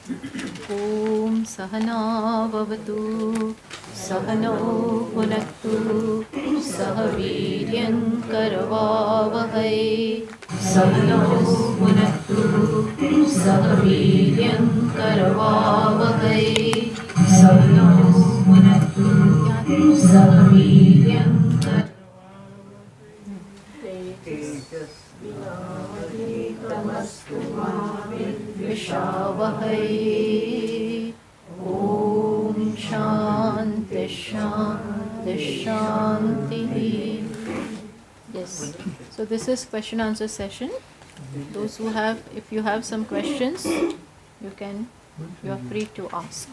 Om Sahana Bhavatu Sahano Bhunaktu Sahaviryan Karavavahai Sahano Bhunaktu Sahaviryan Karavavahai Sahano Bhunaktu Sahaviryan Vishavahai. Om Shanti Shanti Shanti. Yes. So this is question answer session. Those who have, if you have some questions, you are free to ask.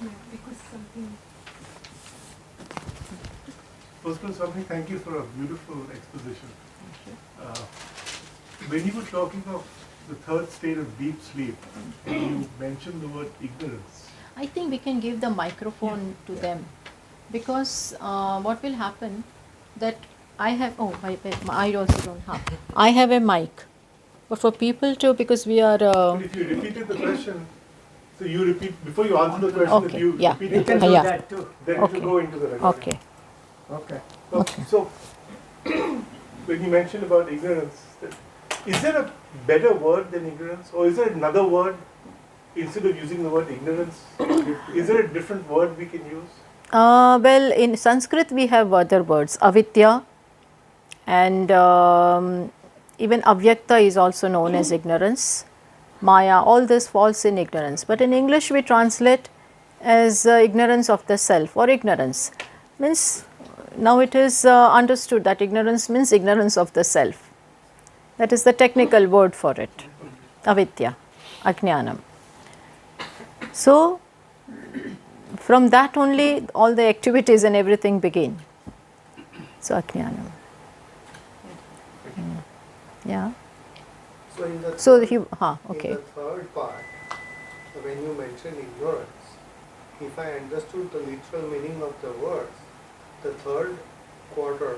First of all, thank you for a beautiful exposition. When you were talking of the third state of deep sleep, you mentioned the word ignorance. I think we can give the microphone to them, because what will happen that I have, I also don't have. I have a mic, but for people to, because we are. But if you repeated the question, so you repeat before you answer the question. Okay, If you yeah. repeat You the can question, do that too. then it will go into the recording. Okay. Okay. Okay. So, when you mentioned about ignorance, is there a better word than ignorance, or is there another word instead of using the word ignorance? Is there a different word we can use? Well, in Sanskrit we have other words, avidya, and even avyakta is also known as ignorance. Maya, all this falls in ignorance. But in English we translate as ignorance of the self, or ignorance. Means now it is understood that ignorance means ignorance of the self. That is the technical word for it, avidya, ajnanam. So, from that only all the activities and everything begin. So, ajnanam. Yeah. So in the So, third, okay. in the third part, when you mention ignorance, if I understood the literal meaning of the words, the third quarter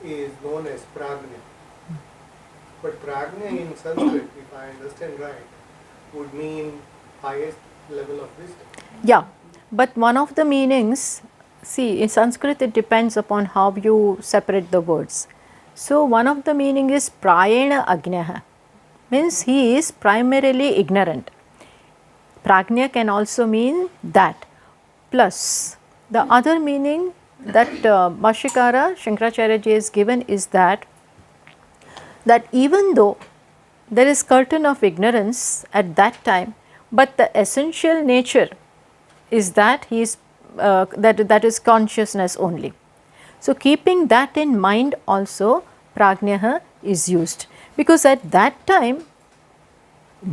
is known as prajna. But prajna in Sanskrit, if I understand right, would mean highest level of wisdom. Yeah, but one of the meanings, see, in Sanskrit it depends upon how you separate the words. So, one of the meaning is prayena agnaha, means he is primarily ignorant. Prajna can also mean that. Plus, the other meaning that Bhashyakara Shankaracharya ji has given is that even though there is curtain of ignorance at that time, but the essential nature is that he is that is consciousness only. So, keeping that in mind also, prajna is used, because at that time,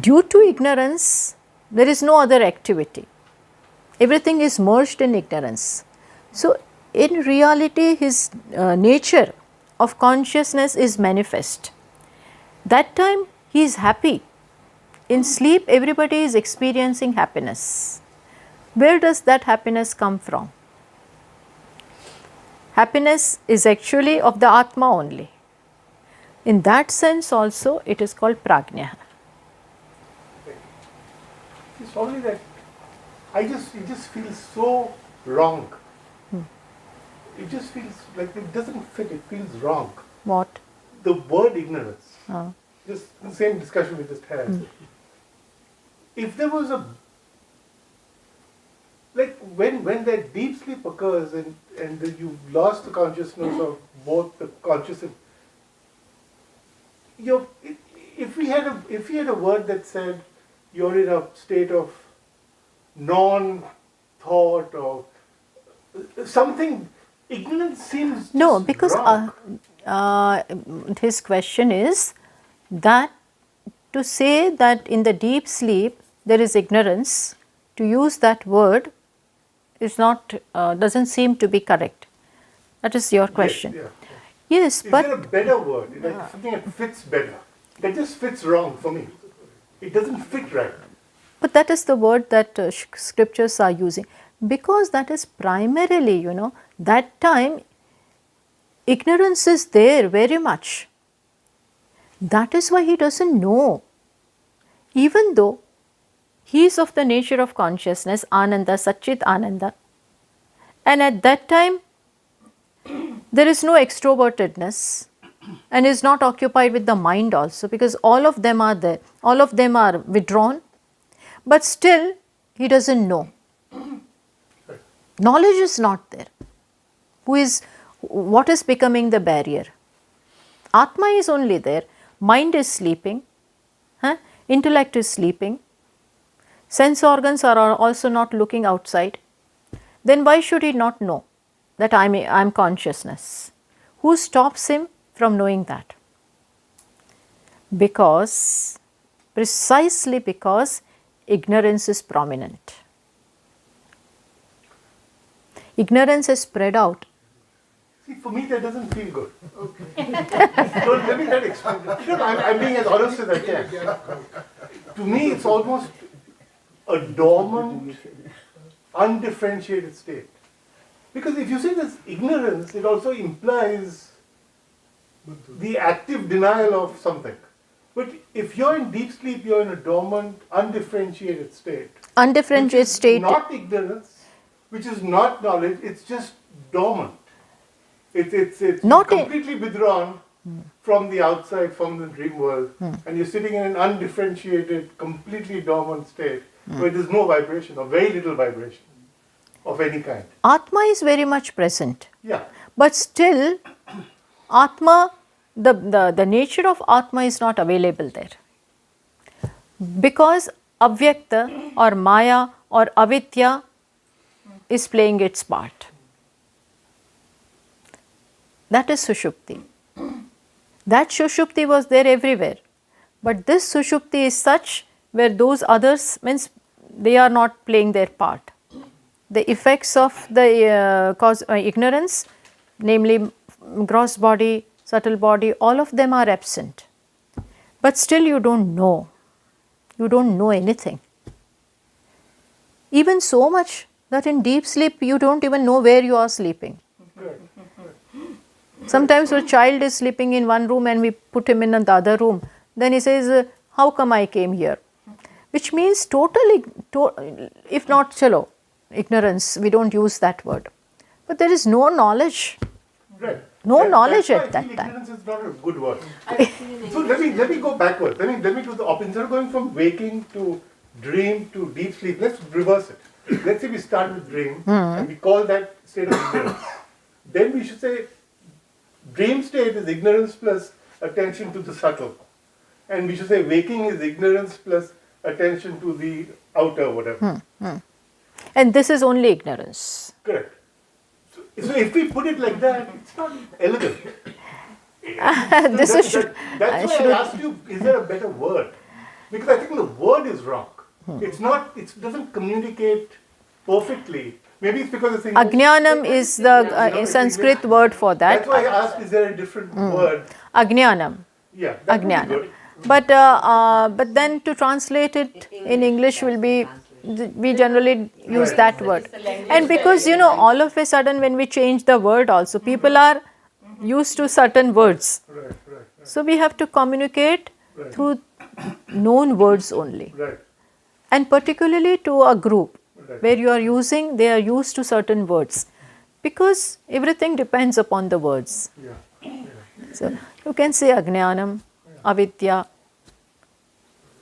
due to ignorance, there is no other activity. Everything is merged in ignorance. So, in reality, his nature of consciousness is manifest. That time he is happy. In sleep, everybody is experiencing happiness. Where does that happiness come from? Happiness is actually of the Atma only. In that sense also, it is called prajna. It's only that it just feels so wrong. It just feels like it doesn't fit, it feels wrong. What? The word ignorance, just the same discussion we just had. If there was a, like when that deep sleep occurs and you've lost the consciousness of both the conscious and, if we had a word that said you're in a state of non-thought or something, ignorance seems No, just because his question is that to say that in the deep sleep there is ignorance, to use that word is not, doesn't seem to be correct. That is your question. Yes, Yes, is but there a better word, like something that fits better? That just fits wrong for me. It doesn't fit right. But that is the word that scriptures are using, because that is primarily, that time ignorance is there very much. That is why he doesn't know. Even though He is of the nature of consciousness, Ananda, Satchit Ananda. And at that time, there is no extrovertedness and is not occupied with the mind also, because all of them are there, all of them are withdrawn, but still he doesn't know. Knowledge is not there. What is becoming the barrier? Atma is only there, mind is sleeping, intellect is sleeping, sense organs are also not looking outside. Then why should he not know that I am consciousness? Who stops him from knowing that? Precisely because ignorance is prominent. Ignorance is spread out. See, for me that doesn't feel good. Okay. So let me not explain. I'm being as honest as I can. To me, it's almost a dormant, undifferentiated state. Because if you say there's ignorance, it also implies the active denial of something. But if you're in deep sleep, you're in a dormant, undifferentiated state. Undifferentiated state. Not ignorance, which is not knowledge, it's just dormant. It's not completely withdrawn from the outside, from the dream world, and you're sitting in an undifferentiated, completely dormant state where there's no vibration or very little vibration of any kind. Atma is very much present. Yeah. But still, Atma, the nature of Atma is not available there. Because Avyakta or Maya or Avidya is playing its part. That is Sushupti. That Sushupti was there everywhere. But this Sushupti is such where those others, means they are not playing their part. The effects of the ignorance, namely gross body, subtle body, all of them are absent. But still you don't know. You don't know anything. Even so much that in deep sleep you don't even know where you are sleeping. Sometimes a child is sleeping in one room and we put him in the other room. Then he says, how come I came here? Which means totally, if not chalo, ignorance, we don't use that word. But there is no knowledge. Right. No knowledge that's why at that I feel time. Ignorance is not a good word. So let me go backwards. Let me do the opposite. Instead of going from waking to dream to deep sleep, let's reverse it. Let's say we start with dream and we call that state of ignorance. Then we should say dream state is ignorance plus attention to the subtle. And we should say waking is ignorance plus attention to the outer whatever. And this is only ignorance. Correct. So if we put it like that, it's not elegant. This is That's why I asked you, is there a better word? Because I think the word is wrong. It's not, it doesn't communicate perfectly. Maybe it's because it's English. Ajnanam is the Sanskrit word for that. That's why I asked, is there a different word? Ajnanam. Yeah, that would be Ajnanam. good. But then to translate it in English will be, we generally use that word. And because all of a sudden when we change the word also, people are used to certain words. Right. So we have to communicate through known words only. Right. And particularly to a group Right. where they are used to certain words. Because everything depends upon the words. Yeah. So you can say Ajnanam, Avidya.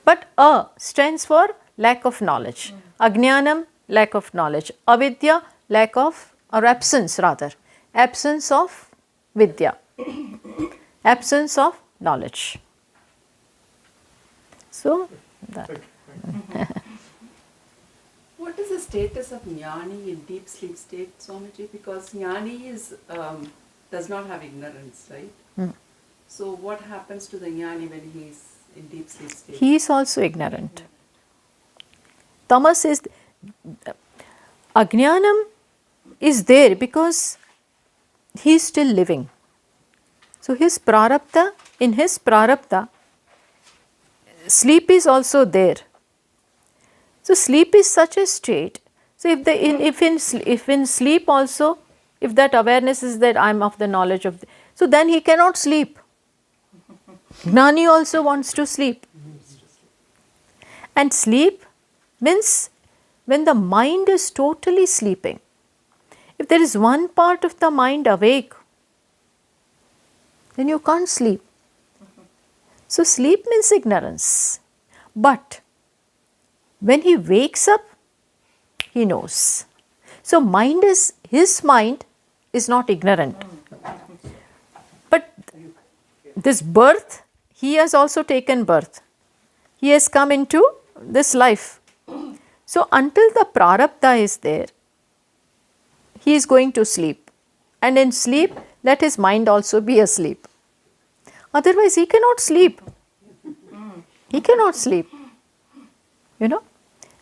But A stands for lack of knowledge. Ajnanam, lack of knowledge. Avidya, lack of, or absence rather. Absence of Vidya. Absence of knowledge. So, that. What is the status of Jnani in deep sleep state, Swamiji? Because Jnani does not have ignorance, right? So what happens to the Jnani when he is in deep sleep state? He is also ignorant. Tamas is, Ajnanam is there because he is still living. So his prarabdha, in his prarabdha, sleep is also there. So sleep is such a state. So if in sleep also, if that awareness is that I am of the knowledge of, so then he cannot sleep. Gnani also wants to sleep. And sleep means when the mind is totally sleeping. If there is one part of the mind awake, then you can't sleep. So sleep means ignorance. But when he wakes up, he knows. So his mind is not ignorant. But this birth, he has also taken birth. He has come into this life. So until the prarabdha is there, he is going to sleep. And in sleep, let his mind also be asleep. Otherwise, he cannot sleep. He cannot sleep.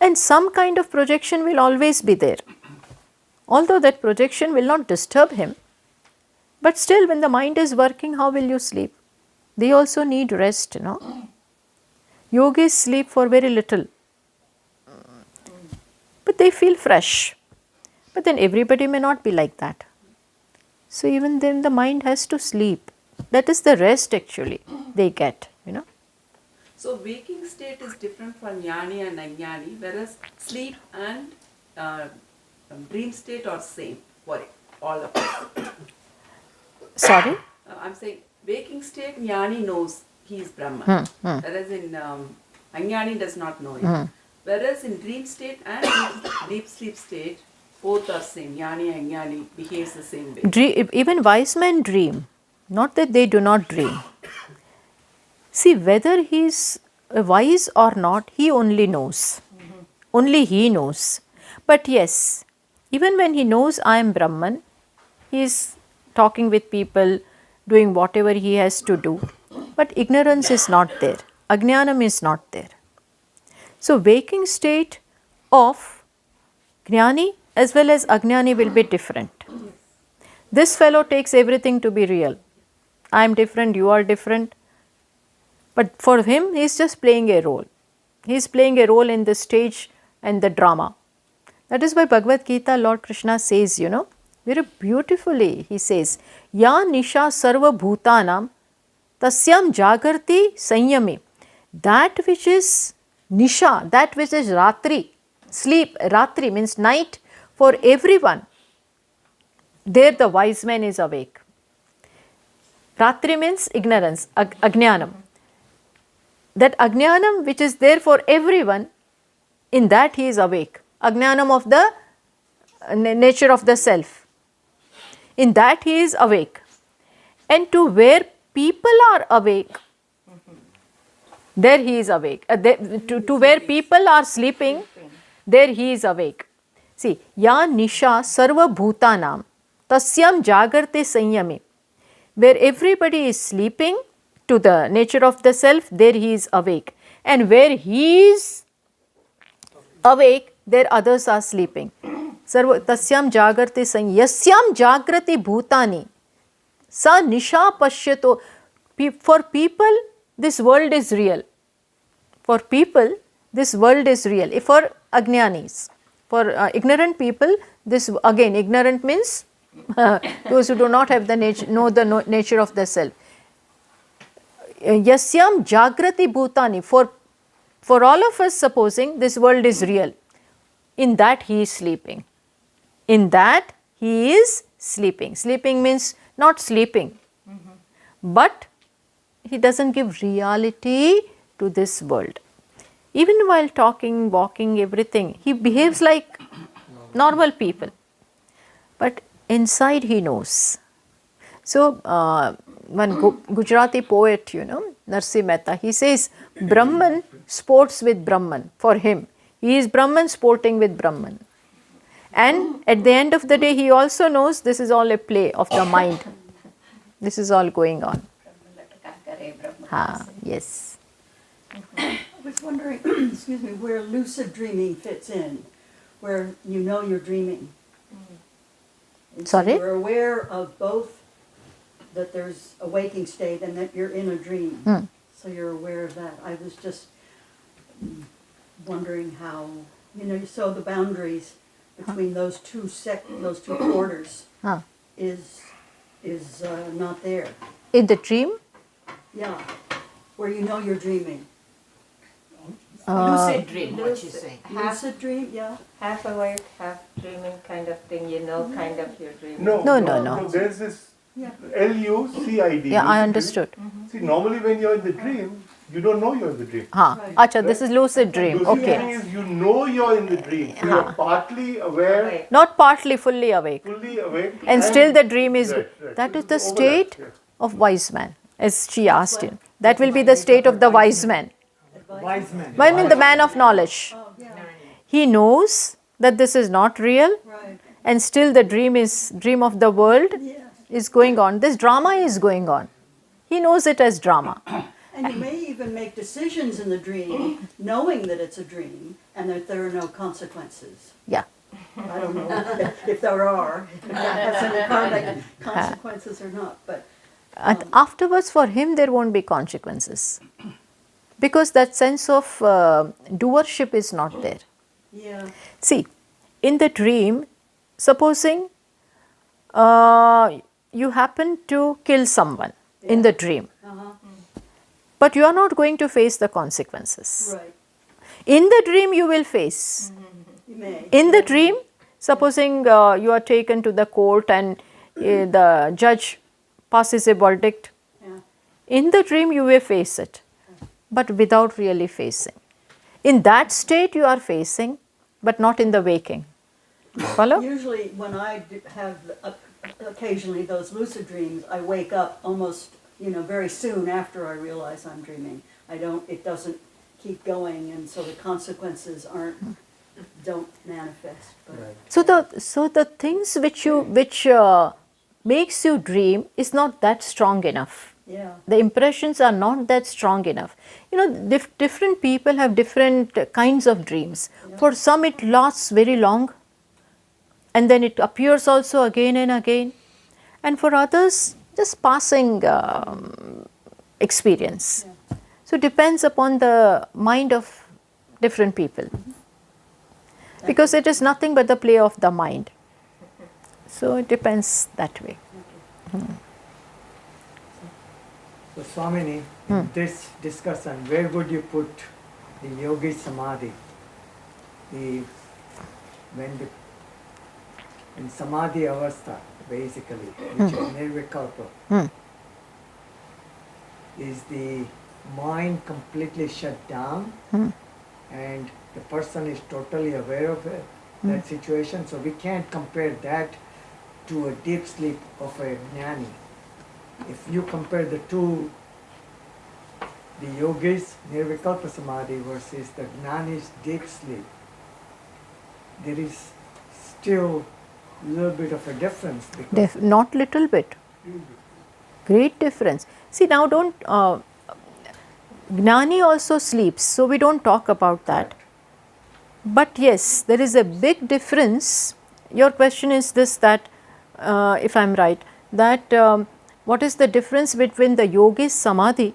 And some kind of projection will always be there. Although that projection will not disturb him, but still when the mind is working, how will you sleep? They also need rest, Yogis sleep for very little, but they feel fresh. But then everybody may not be like that. So even then the mind has to sleep. That is the rest actually they get, So waking state is different for jnani and ajnani, whereas sleep and dream state are same for all of us. Sorry? I'm saying waking state, jnani knows he is Brahman, whereas in ajnani does not know it. Whereas in dream state and deep sleep state, both are same. Jnani and ajnani behaves the same way. Even wise men dream, not that they do not dream. See, whether he is wise or not, he only knows. Only he knows. But yes, even when he knows I am Brahman, he is talking with people, doing whatever he has to do. But ignorance is not there. Ajnanam is not there. So waking state of Jnani as well as Ajnani will be different. This fellow takes everything to be real. I am different, you are different. But for him, he is just playing a role. He is playing a role in the stage and the drama. That is why Bhagavad Gita, Lord Krishna says, very beautifully, he says, Ya nisha sarva bhutanam tasyam jagarti sanyami. That which is nisha, that which is ratri, sleep, ratri means night for everyone. There the wise man is awake. Ratri means ignorance, ajnanam. That ajnanam which is there for everyone, in that he is awake. Ajnanam of the nature of the self. In that he is awake. And to where people are awake, there he is awake. To where people are sleeping, there he is awake. See, ya nisha sarva bhutanam tasyam jagarte sanyame. Where everybody is sleeping to the nature of the self, there he is awake. And where he is awake, there others are sleeping. Sarva tasyam jagarte yasyam jagrati bhutani sa nisha pashyato. For people, this world is real. For people, this world is real. For ajnanis, for ignorant people, this again, ignorant means those who do not have the nature of the self. Yasyam jagrati bhutani. For all of us, supposing this world is real, in that he is sleeping. In that he is sleeping. Sleeping means not sleeping. But he doesn't give reality to this world. Even while talking, walking, everything, he behaves like normal people. But inside he knows. So, one Gujarati poet, Narsi Mehta, he says, Brahman sports with Brahman. For him, he is Brahman sporting with Brahman. And at the end of the day, he also knows this is all a play of the mind. This is all going on. Yes. I was wondering, excuse me, where lucid dreaming fits in, where you know you're dreaming. And Sorry? So you're aware of both that there's a waking state and that you're in a dream. So you're aware of that. I was just wondering how, you saw the boundaries between those two quarters is not there. In the dream? Yeah, where you know you're dreaming. Lucid dream, what she's saying. Lucid dream, yeah. Half awake, half dreaming kind of thing, kind of you're dreaming. No. There's this Yeah. LUCID. Yeah, I lucid understood. dream. See, normally when you're in the dream, you don't know you're in the dream. Right. Acha, this is lucid dream. Lucid Okay. dreaming is you know you're in the dream. So you're partly aware, Awake. Not partly, fully awake. fully awake. And still the dream is, Right. that So is the it's overlap, state yeah. of wise man, as she asked him. That will be the state of the wise man. Wise man. I mean the man of knowledge. Oh, yeah, He knows that this is not real right. and still the dream of the world Yes. is going on. This drama is going on. He knows it as drama. And you may even make decisions in the dream knowing that it's a dream and that there are no consequences. Yeah. I don't know if there are, if that has any karmic consequences or not, but And afterwards for him there won't be consequences. Because that sense of doership is not there. yeah. See, in the dream, supposing you happen to kill someone in the dream, Uh-huh. but you are not going to face the consequences. Right. In the dream, you will face. You may. In the dream, supposing you are taken to the court and the judge passes a verdict, Yeah. in the dream you will face it, but without really facing. In that state you are facing, but not in the waking. Follow? Usually when I have occasionally those lucid dreams, I wake up almost, very soon after I realize I'm dreaming. It doesn't keep going, and so the consequences don't manifest. But So the things which makes you dream is not that strong enough. yeah. The impressions are not that strong enough. Different people have different kinds of dreams. For some it lasts very long and then it appears also again and again. And for others, just passing experience. Yeah. So it depends upon the mind of different people. Because it is nothing but the play of the mind. So it depends that way. So Swamini, in this discussion, where would you put the yogi samadhi? In samadhi avastha, basically, which is nirvikalpa, is the mind completely shut down and the person is totally aware of it, that situation. So we can't compare that to a deep sleep of a jnani. If you compare the two, the yogis nirvikalpa samadhi versus the jnani's deep sleep, there is still a little bit of a difference. Because Not little bit. Great difference. See now Gnani also sleeps, so we don't talk about that. But yes, there is a big difference. Your question is this, that if I am right, that what is the difference between the yogi's samadhi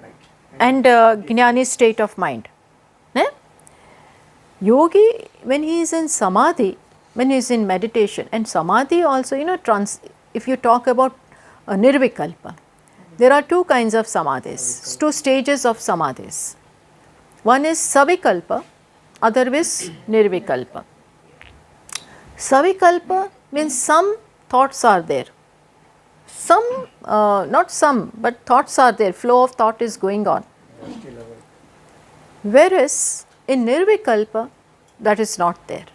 right. and Gnani's state of mind? Yogi, when he is in samadhi, when he is in meditation, and samadhi also, if you talk about nirvikalpa, there are two kinds of samadhis, two stages of samadhis. One is savikalpa, other is nirvikalpa. Savikalpa means some thoughts are there. Some, not some, but thoughts are there, flow of thought is going on. Whereas in nirvikalpa, that is not there.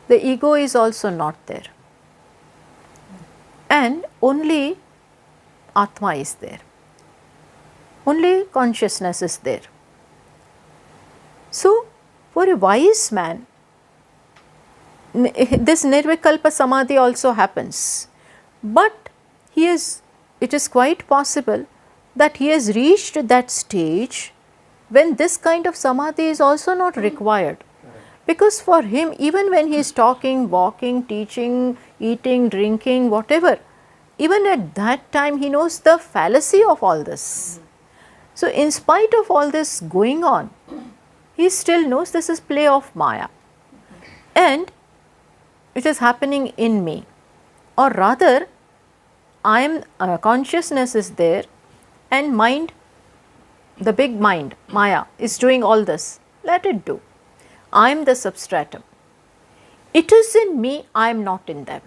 The ego is also not there. And only Atma is there. Only consciousness is there. So, for a wise man, this nirvikalpa samadhi also happens. But it is quite possible that he has reached that stage when this kind of samadhi is also not required. Because for him, even when he is talking, walking, teaching, eating, drinking, whatever, even at that time he knows the fallacy of all this. So in spite of all this going on, he still knows this is play of Maya. And it is happening in me. Or rather, consciousness is there and mind, the big mind, Maya, is doing all this. let it do. I am the substratum. It is in me, I am not in them.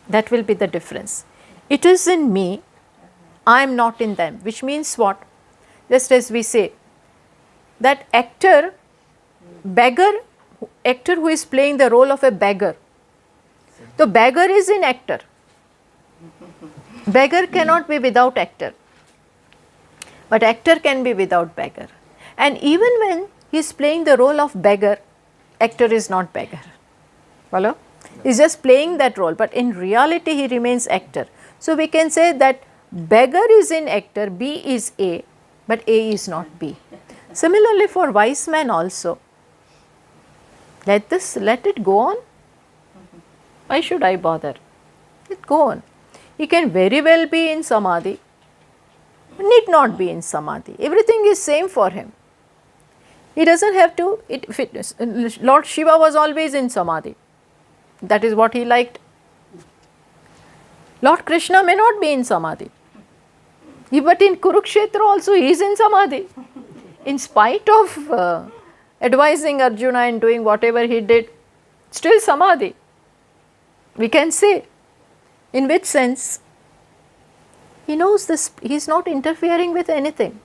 That will be the difference. It is in me, I am not in them, which means what? Just as we say that actor who is playing the role of a beggar. The beggar is in actor. Beggar cannot be without actor, but actor can be without beggar. And even when he is playing the role of beggar, actor is not beggar. Follow? He is just playing that role, but in reality he remains actor. So we can say that beggar is in actor, B is A, but A is not B. Similarly for wise man also. Let it go on. Why should I bother? Let it go on. He can very well be in samadhi, need not be in samadhi. Everything is same for him. He doesn't have to, Lord Shiva was always in samadhi. That is what he liked. Lord Krishna may not be in samadhi. But in Kurukshetra also he is in samadhi. In spite of advising Arjuna and doing whatever he did, still samadhi. We can say, in which sense? He knows this, he is not interfering with anything.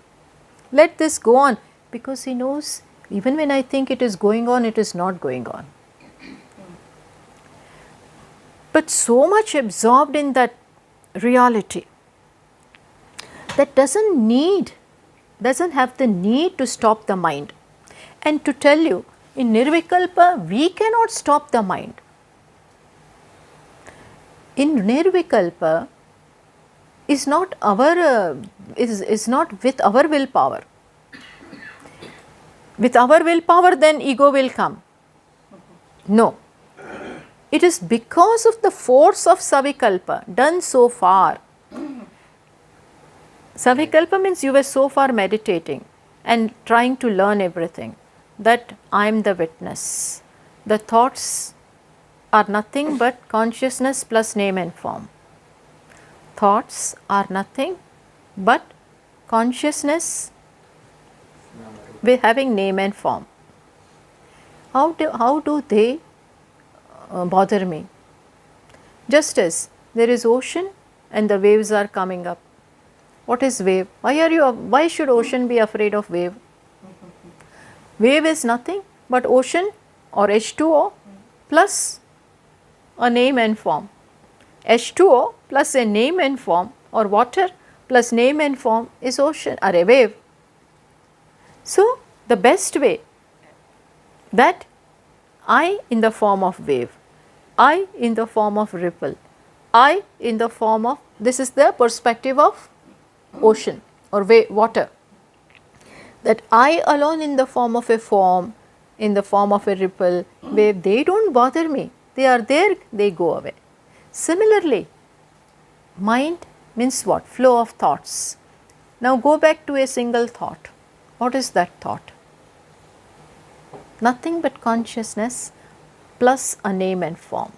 Let this go on, because he knows even when I think it is going on, it is not going on. But so much absorbed in that reality that doesn't have the need to stop the mind. And to tell you, in Nirvikalpa, we cannot stop the mind. In Nirvikalpa is not is not with our willpower. With our willpower, then ego will come. No. It is because of the force of Savikalpa done so far. Savikalpa means you were so far meditating and trying to learn everything, that I am the witness. The thoughts are nothing but consciousness plus name and form. Thoughts are nothing but consciousness with having name and form. How do they bother me? Just as there is ocean and the waves are coming up. What is wave? Why should ocean be afraid of wave? Wave is nothing but ocean or H2O plus a name and form. H2O plus a name and form, or water plus name and form, is ocean or a wave. So the best way, that I in the form of wave, I in the form of ripple, I in the form of, this is the perspective of ocean or water, that I alone in the form of a form, in the form of a ripple, wave, they do not bother me. They are there, they go away. Similarly, mind means what? Flow of thoughts. Now go back to a single thought. What is that thought? Nothing but consciousness plus a name and form,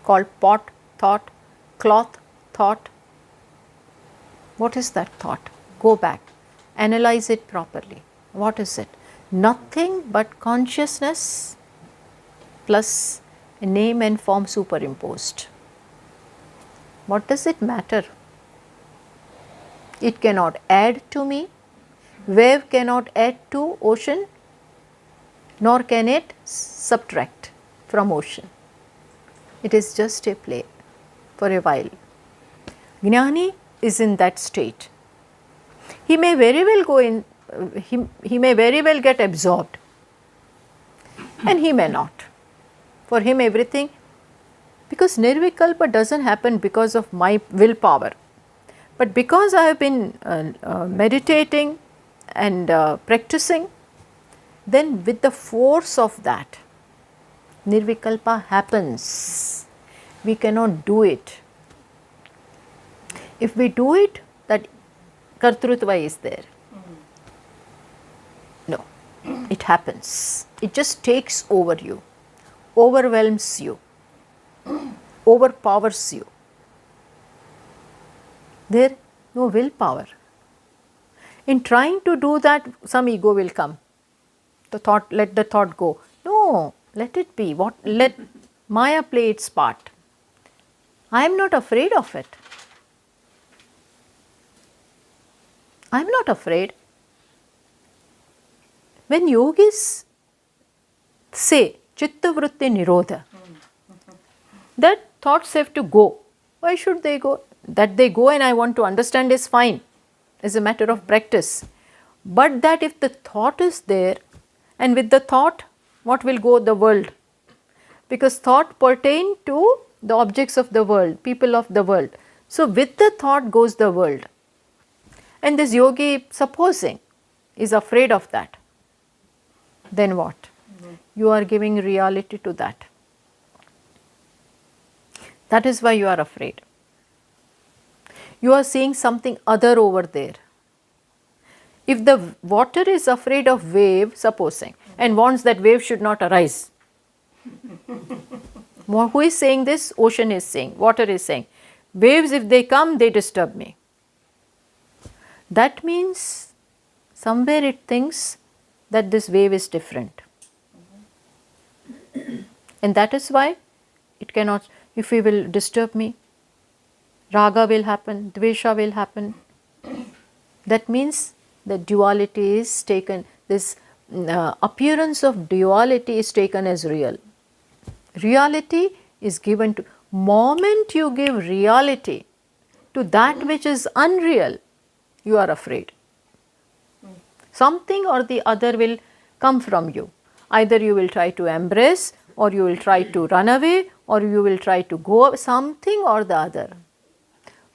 called pot thought, cloth thought. What is that thought? Go back, analyze it properly. What is it? Nothing but consciousness plus a name and form superimposed. What does it matter? It cannot add to me. Wave cannot add to ocean, nor can it subtract from ocean. It is just a play for a while. Jnani is in that state. He may very well go in, he may very well get absorbed, and he may not. For him everything, because Nirvikalpa doesn't happen because of my willpower, but because I have been meditating and practicing, then with the force of that, Nirvikalpa happens. We cannot do it. If we do it, that Kartrutva is there. No, it happens. It just takes over you, overwhelms you, overpowers you. There no willpower. In trying to do that, some ego will come. the thought, let the thought go. No, let it be. Let Maya play its part. I am not afraid of it. I am not afraid. When yogis say chitta vritti nirodha, that thoughts have to go. Why should they go? That they go and I want to understand is fine, is a matter of practice. But that if the thought is there, and with the thought, what will go? The world. Because thought pertain to the objects of the world, people of the world. So with the thought goes the world. And this yogi, supposing, is afraid of that. Then what? You are giving reality to that. That is why you are afraid. You are seeing something other over there. If the water is afraid of wave, supposing, and wants that wave should not arise. Who is saying this? Ocean is saying, water is saying. Waves, if they come, they disturb me. That means somewhere it thinks that this wave is different. And that is why it cannot, if we will disturb me, raga will happen, dvesha will happen. That means the duality is taken, this appearance of duality is taken as real. Reality is given to, moment you give reality to that which is unreal, you are afraid. Something or the other will come from you. Either you will try to embrace, or you will try to run away, or you will try to go, something or the other.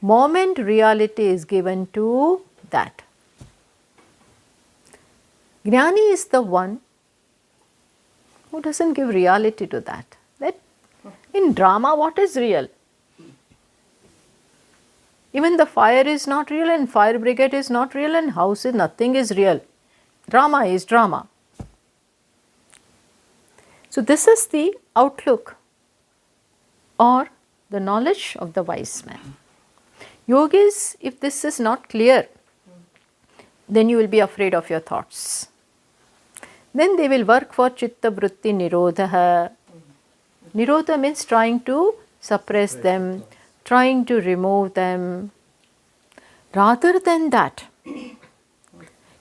Moment reality is given to that. Jnani is the one who doesn't give reality to that. In drama, what is real? Even the fire is not real, and fire brigade is not real, and house is nothing is real. Drama is drama. So this is the outlook or the knowledge of the wise man. Yogis, if this is not clear, then you will be afraid of your thoughts. Then they will work for chitta vritti nirodha. Nirodha means trying to suppress them, trying to remove them. Rather than that,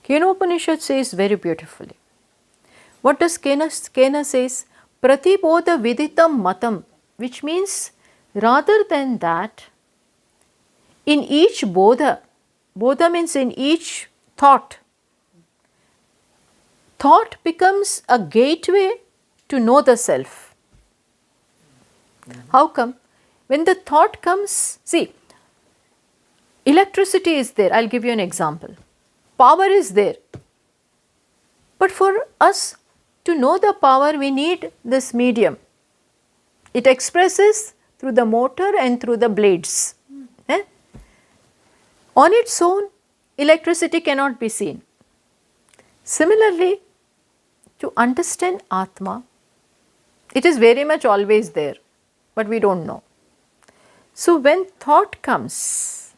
Kenopanishad says very beautifully. What does Kena says? Pratibodha viditam matam, which means rather than that, in each bodha, bodha means in each thought, thought becomes a gateway to know the self. How come? When the thought comes, see, electricity is there. I'll give you an example. Power is there. But for us to know the power, we need this medium. It expresses through the motor and through the blades. On its own, electricity cannot be seen. Similarly, to understand Atma, it is very much always there, but we don't know. So when thought comes,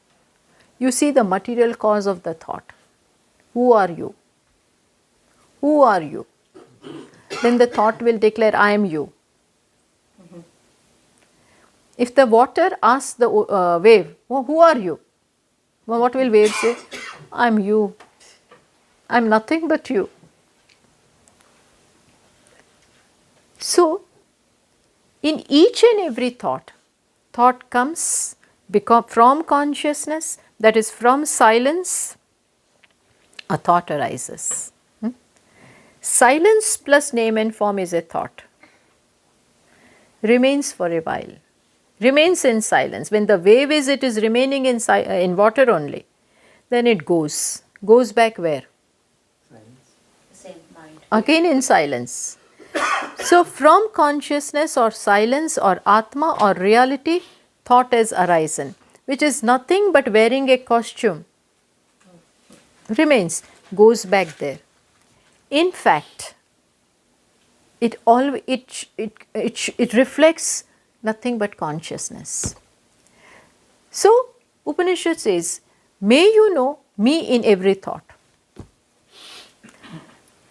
you see the material cause of the thought. Who are you? Who are you? Then the thought will declare, I am you. If the water asks the wave, oh, who are you? Well, what will wave say? I am you. I am nothing but you. So, in each and every thought, thought comes from consciousness, that is from silence, a thought arises. Silence plus name and form is a thought. Remains for a while. Remains in silence. When the wave is, it is remaining in water only. Then it goes. Goes back where? Same mind. Again in silence. So from consciousness or silence or Atma or reality, thought has arisen, which is nothing but wearing a costume. Remains, goes back there. In fact, it reflects nothing but consciousness. So, Upanishad says, may you know me in every thought.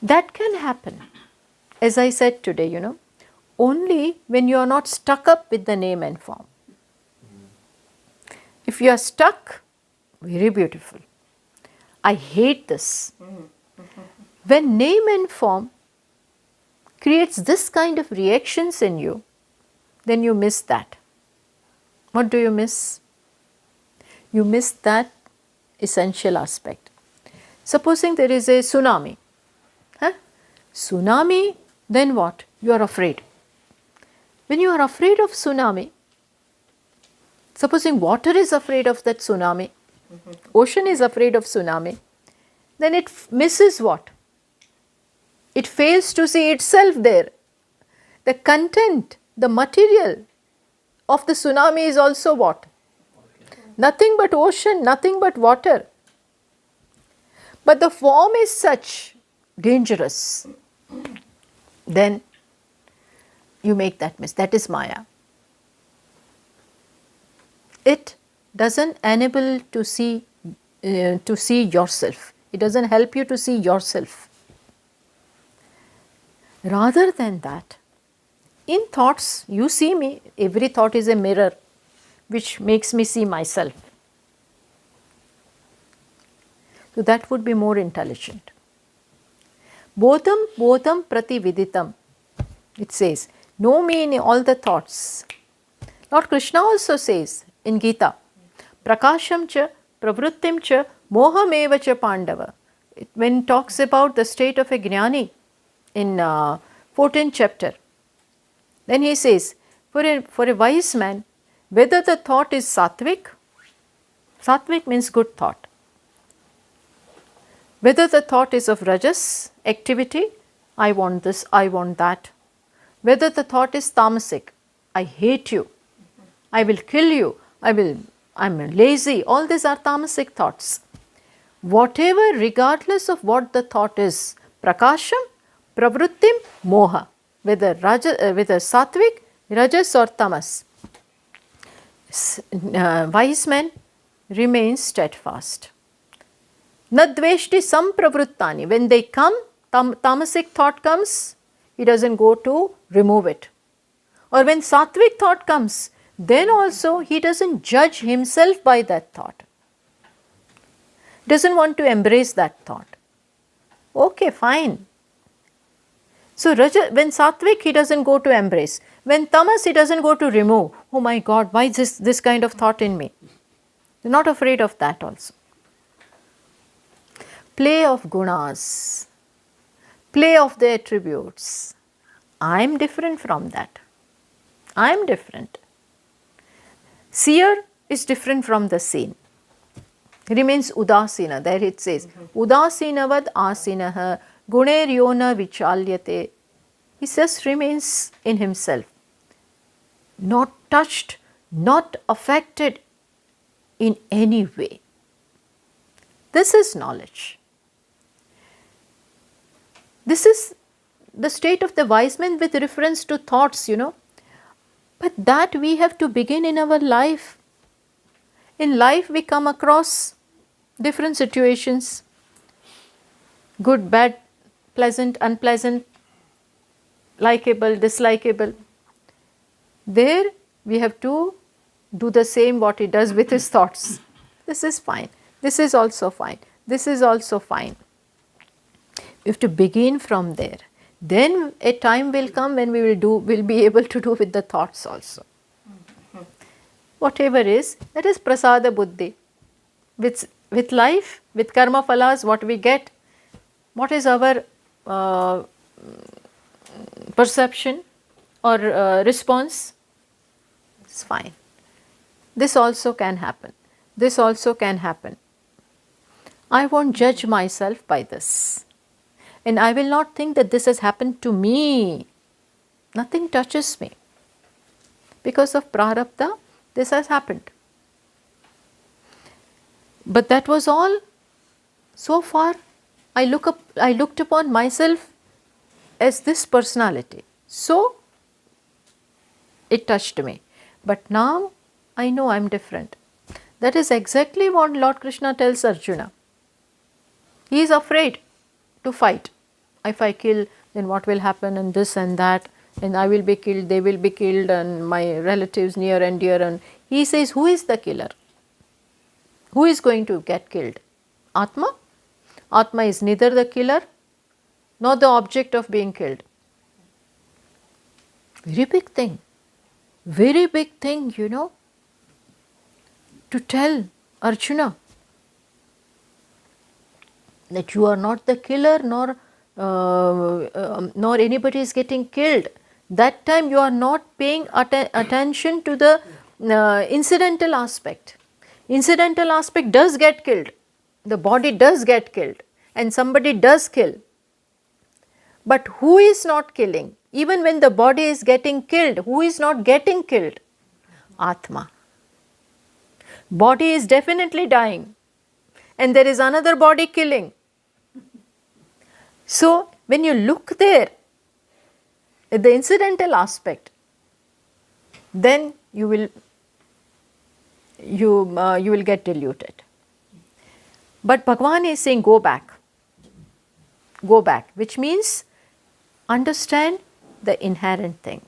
That can happen, as I said today, only when you are not stuck up with the name and form. If you are stuck, very beautiful. I hate this. When name and form creates this kind of reactions in you, then you miss that. What do you miss? You miss that essential aspect. Supposing there is a tsunami. Tsunami, then what? You are afraid. When you are afraid of tsunami, supposing water is afraid of that tsunami, ocean is afraid of tsunami, then it misses what? It fails to see itself there. The content, the material of the tsunami is also what? Nothing but ocean, nothing but water. But the form is such dangerous. Then you make that miss. That is Maya. It doesn't enable to see yourself. It doesn't help you to see yourself. Rather than that, in thoughts, you see me. Every thought is a mirror which makes me see myself. So that would be more intelligent. Bodham prati viditam. It says, know me in all the thoughts. Lord Krishna also says in Gita, prakasham cha pravrittim cha moham eva cha pandava. When it talks about the state of a jnani in 14th chapter, then he says, for a wise man, whether the thought is sattvic means good thought. Whether the thought is of rajas, activity, I want this, I want that. Whether the thought is tamasic, I hate you, I will kill you, I'm lazy, all these are tamasic thoughts. Whatever, regardless of what the thought is, prakasham, pravrittim, moha, whether sattvic, rajas or tamas, wise man remains steadfast. Nadveshti sampravruttani. When they come, tamasic thought comes, he doesn't go to remove it. Or when sattvic thought comes, then also he doesn't judge himself by that thought. Doesn't want to embrace that thought. Okay, fine. So when sattvic, he doesn't go to embrace. When tamas, he doesn't go to remove. Oh my God, why is this kind of thought in me? You're not afraid of that also. Play of gunas, play of the attributes. I am different from that. I am different. Seer is different from the seen. Remains udasina. There it says, udasinavad asinaha guneryona vichalyate. He just remains in himself. Not touched, not affected in any way. This is knowledge. This is the state of the wise man with reference to thoughts, But that we have to begin in our life. In life we come across different situations. Good, bad, pleasant, unpleasant, likable, dislikable. There we have to do the same what he does with his thoughts. This is fine. This is also fine. This is also fine. We have to begin from there. Then a time will come when we'll be able to do with the thoughts also. Whatever is, that is prasada buddhi. With life, with karma phalas, what we get, what is our perception or response? It's fine. This also can happen. This also can happen. I won't judge myself by this. And I will not think that this has happened to me. Nothing touches me. Because of prarabdha, this has happened. But that was all. So far, I looked upon myself as this personality. So, it touched me. But now, I know I am different. That is exactly what Lord Krishna tells Arjuna. He is afraid to fight. if I kill, then what will happen, and this and that, and I will be killed, they will be killed, and my relatives near and dear. And he says, who is the killer? Who is going to get killed? Atma? Atma is neither the killer nor the object of being killed. Very big thing. Very big thing, you know, to tell Arjuna that you are not the killer, nor anybody is getting killed. That time you are not paying attention to the incidental aspect. Incidental aspect does get killed. The body does get killed and somebody does kill. But who is not killing? Even when the body is getting killed, who is not getting killed? Atma. Body is definitely dying and there is another body killing. So, when you look there at the incidental aspect, then you will get deluded. But Bhagavan is saying go back, which means understand the inherent thing.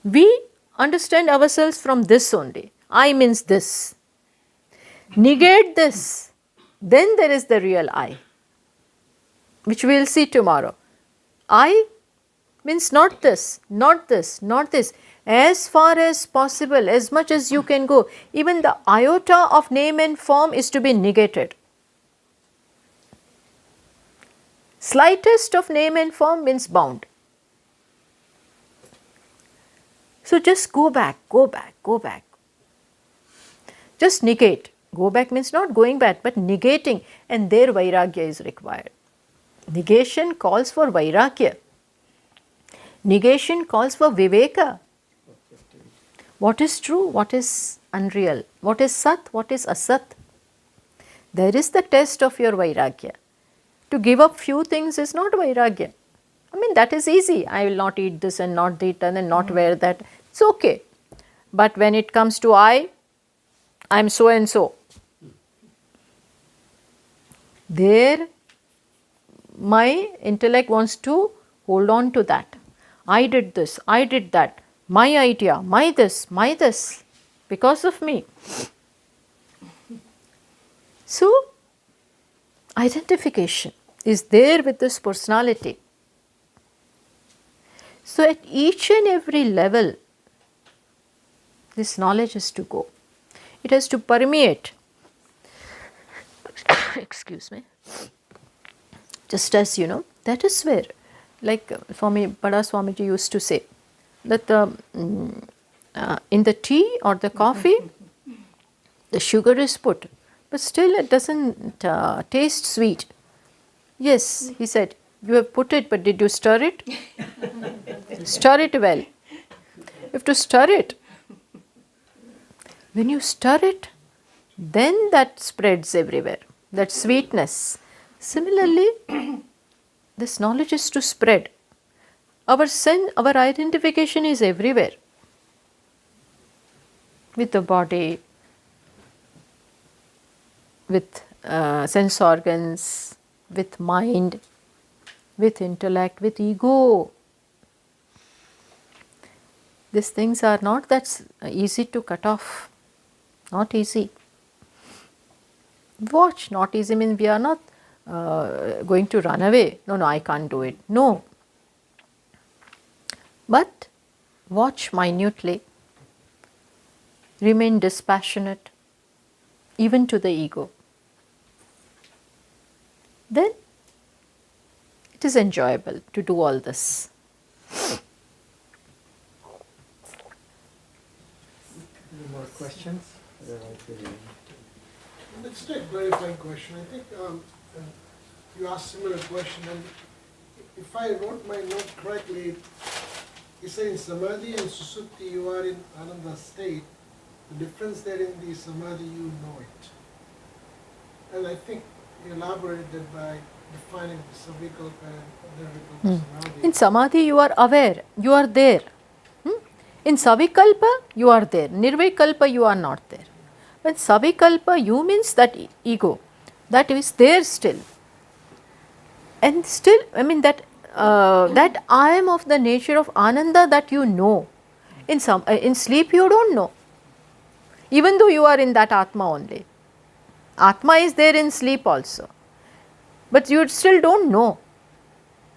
We understand ourselves from this only. I means this. Negate this, then there is the real I, which we will see tomorrow. I means not this, not this, not this. As far as possible, as much as you can go, even the iota of name and form is to be negated. Slightest of name and form means bound. So just go back. Just negate. Go back means not going back, but negating, and there Vairagya is required. Negation calls for Vairagya. Negation calls for Viveka. What is true, what is unreal, what is Sat, what is Asat. There is the test of your Vairagya. To give up few things is not Vairagya. I mean, that is easy. I will not eat this and not eat that and not wear that. It's okay. But when it comes to I am so and so. There my intellect wants to hold on to that. I did this, I did that. My idea, my this, because of me. So, identification is there with this personality. So, at each and every level, this knowledge is to go. It has to permeate. Excuse me. Just as you know, that is where, like Swamiji used to say, that in the tea or the coffee, the sugar is put, but still it doesn't taste sweet. Yes, he said, you have put it, but did you stir it? Stir it well. You have to stir it. When you stir it, then that spreads everywhere, that sweetness. Similarly, this knowledge is to spread. Our identification is everywhere. With the body, with sense organs, with mind, with intellect, with ego. These things are not that easy to cut off. Not easy. Watch, not easy means we are not going to run away. No, I can't do it. No. But watch minutely, remain dispassionate even to the ego. Then it is enjoyable to do all this. Any more questions? Let's take a clarifying question. I think you asked a similar question, and if I wrote my note correctly, you say in Samadhi and Susupti you are in Ananda state. The difference there in the Samadhi, you know it. And I think you elaborated by defining the Savikalpa and Nirvikalpa Samadhi. In Samadhi you are aware, you are there. In Savikalpa you are there, Nirvikalpa you are not there. When Savikalpa you means that ego, that is there still. And still, I mean that that I am of the nature of Ananda that you know. In sleep you don't know, even though you are in that Atma only. Atma is there in sleep also, but you still don't know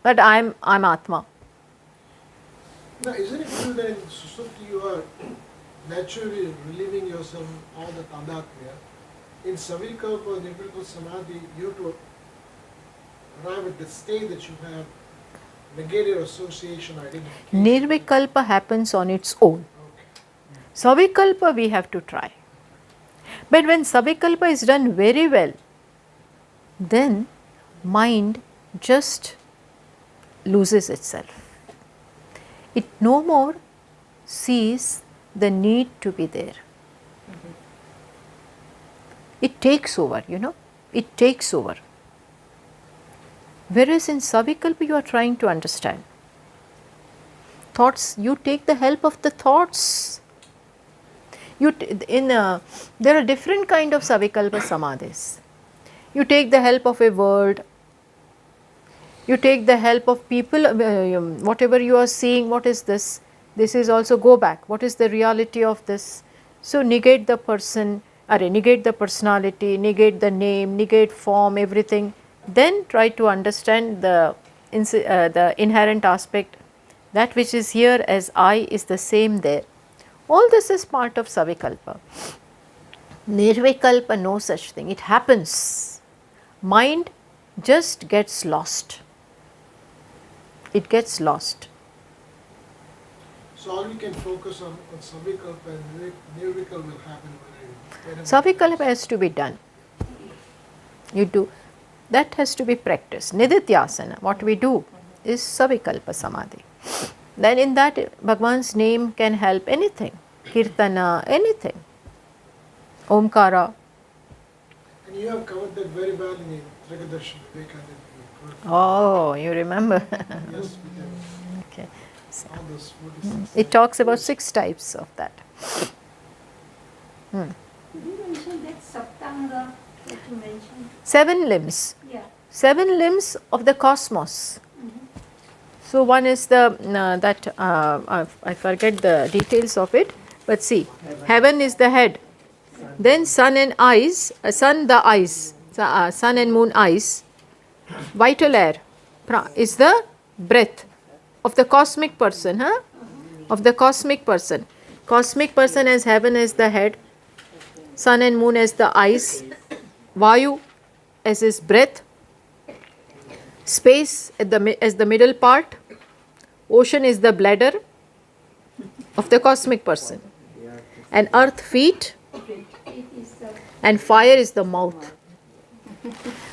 that I'm Atma. Now, isn't it true that in Susupti you are naturally relieving yourself all the Tadatmya? In Savikalpa, Nirvikalpa Samadhi, you have to arrive at the state that you have negated association identification. Nirvikalpa happens on its own. Okay. Savikalpa we have to try. But when Savikalpa is done very well, then mind just loses itself. It no more sees the need to be there. It takes over, it takes over. Whereas in Savikalpa you are trying to understand. Thoughts, you take the help of the thoughts. There are different kind of Savikalpa Samadhis. You take the help of a word, you take the help of people, whatever you are seeing, what is this? This is also go back, what is the reality of this? So negate the person, negate the personality, negate the name, negate form, everything. Then try to understand the inherent aspect. That which is here as I is the same there. All this is part of Savikalpa. Nirvikalpa, no such thing. It happens. Mind just gets lost. It gets lost. So all we can focus on Savikalpa and Nirvikalpa will happen whenever. Savikalpa has to be done. You do. That has to be practiced. Nidhityasana, what we do is Savikalpa Samadhi. Then in that Bhagwan's name can help anything. Kirtana, anything. Omkara. And you have covered that very well in Trikadarshan Vivekananda. Oh, you remember? Yes, we can. Okay. So, All those 46. it talks about 6 types of that. Did you mention that Saptanga that you mentioned? 7 limbs. Yeah. 7 limbs of the cosmos. So one is I forget the details of it, but see, heaven is the head, then sun and eyes, sun the eyes, sun and moon eyes, vital air is the breath of the cosmic person, of the cosmic person. Cosmic person as heaven as the head, sun and moon as the eyes, Vayu as his breath, space as the middle part, ocean is the bladder of the cosmic person, and earth feet, and fire is the mouth.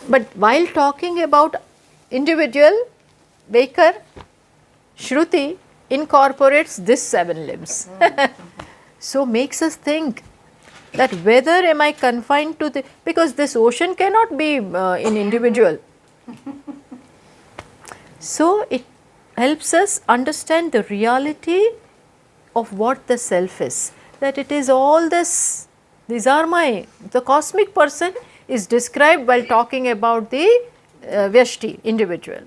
But while talking about individual, Baker, Shruti incorporates this 7 limbs. So makes us think that whether am I confined to the, because this ocean cannot be in individual. So it helps us understand the reality of what the self is, that it is all this, these are the cosmic person is described while talking about the Vyashti, individual.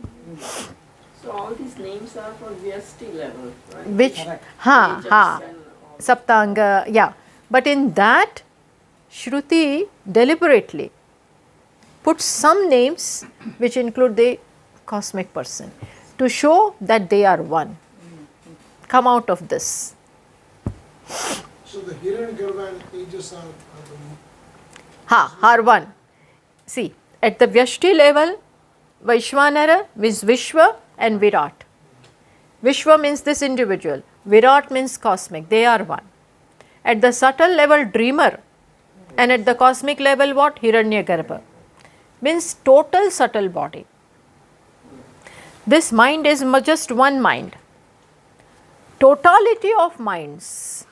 So all these names are for Vyasti level, right? Which, Tejas and Saptanga, yeah. But in that, Shruti deliberately puts some names which include the cosmic person to show that they are one. Come out of this. So the Hiranyagarbha and Tejas are Are one. See, at the Vyashti level, Vaishwanara means Vishwa and Virat. Vishwa means this individual, Virat means cosmic, they are one. At the subtle level, dreamer, and at the cosmic level, what? Hiranyagarbha. Means total subtle body. This mind is just one mind. Totality of minds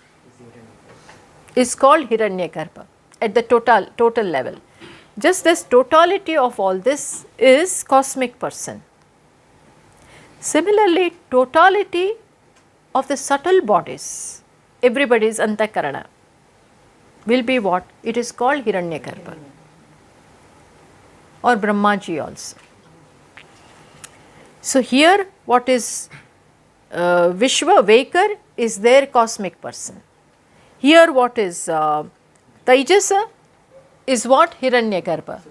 is called Hiranyagarbha at the total level. Just this totality of all this is cosmic person. Similarly, totality of the subtle bodies, everybody's antakarana, will be what? It is called Hiranyagarbha or Brahmaji also. So here what is Vishwa Vaikar is their cosmic person. Here what is Taijasa is what? Hiranyagarbha.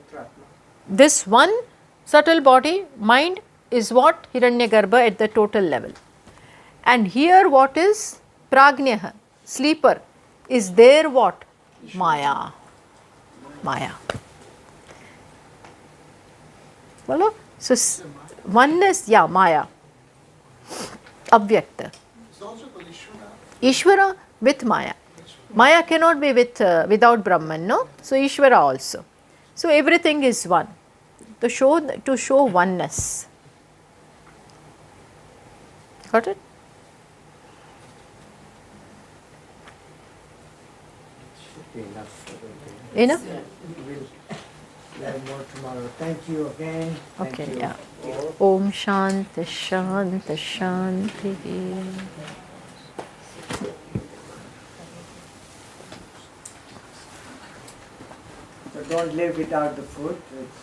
This one subtle body, mind is what? Hiranyagarbha at the total level. And here what is Prajnaha, sleeper, is there what? Maya. Maya. Follow? So oneness, yeah, Maya. Avyakta. It's also called Ishvara. Ishvara with Maya. Maya cannot be without Brahman, no? So Ishvara also. So everything is one. To show oneness. Got it? Should be enough for the day. Enough? We'll have more tomorrow. Thank you again. Thank Okay, you. yeah. all. Om Shanti Shanti Shanti. So don't live without the food. It's